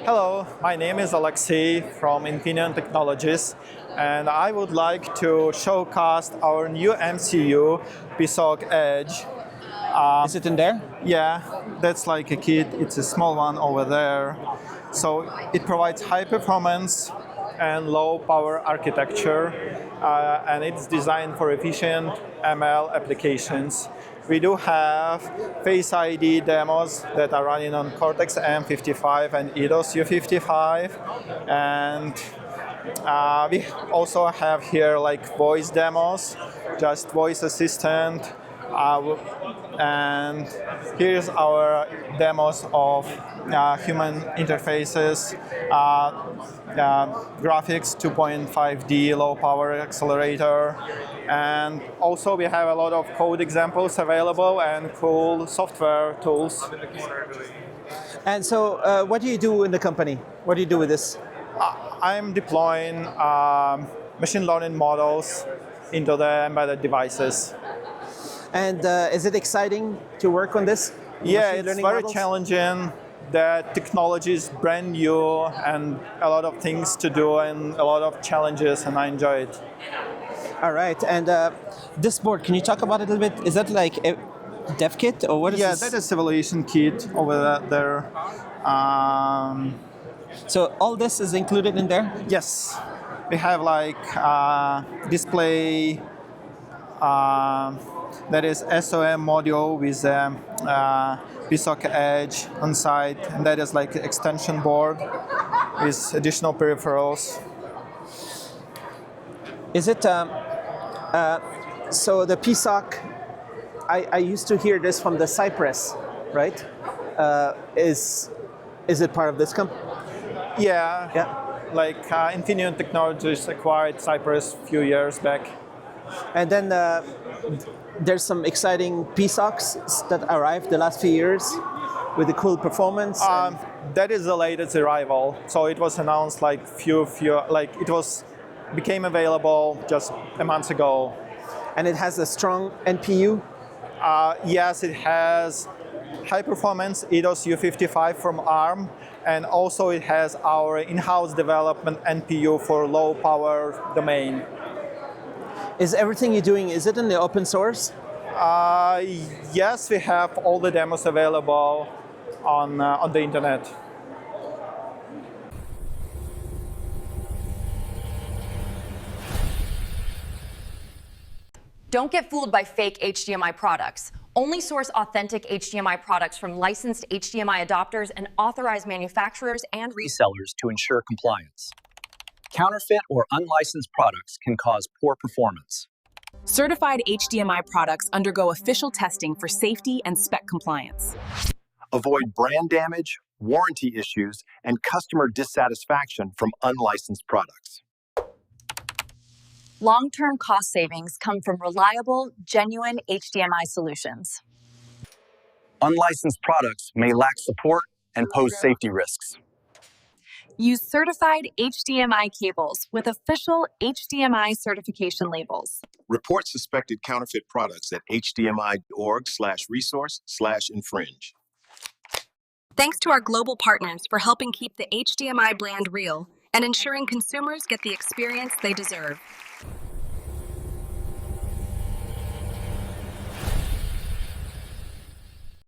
Hello, my name is Alexi from Infineon Technologies, and I would like to showcase our new MCU, PSoC Edge. Is it in there? Yeah, that's like a kit. It's a small one over there. So it provides high performance and low power architecture, and it's designed for efficient ML applications. We do have Face ID demos that are running on Cortex-M55 and Ethos-U55, and we also have here like voice demos, just voice assistant, and here's our demos of human interfaces, graphics 2.5D low power accelerator, and also we have a lot of code examples available and cool software tools. And so what do you do in the company? What do you do with this? I'm deploying machine learning models into the embedded devices. And is it exciting to work on this? Yeah, it's very challenging. The technology is brand new and a lot of things to do and a lot of challenges, and I enjoy it. All right, and this board, can you talk about it a little bit? Is that like a dev kit or what is this? Yeah, that is simulation kit over there. So all this is included in there? Yes, we have like display. That is SOM module with PSoC Edge on site, and that is like extension board with additional peripherals. Is it, so the PSoC, I used to hear this from the Cypress, right? Is it part of this company? Yeah, Yeah. Like Infineon Technologies acquired Cypress a few years back. And then there's some exciting PSoCs that arrived the last few years with the cool performance. That is the latest arrival. So it was announced like became available just a month ago. And it has a strong NPU? Yes, it has high performance Ethos-U55 from ARM, and also it has our in-house development NPU for low power domain. Is everything you're doing, is it in the open source? Yes, we have all the demos available on the internet. Don't get fooled by fake HDMI products. Only source authentic HDMI products from licensed HDMI adopters and authorized manufacturers and resellers to ensure compliance. Counterfeit or unlicensed products can cause poor performance. Certified HDMI products undergo official testing for safety and spec compliance. Avoid brand damage, warranty issues, and customer dissatisfaction from unlicensed products. Long-term cost savings come from reliable, genuine HDMI solutions. Unlicensed products may lack support and pose safety risks. Use certified HDMI cables with official HDMI certification labels. Report suspected counterfeit products at hdmi.org/resource/infringe. Thanks to our global partners for helping keep the HDMI brand real and ensuring consumers get the experience they deserve.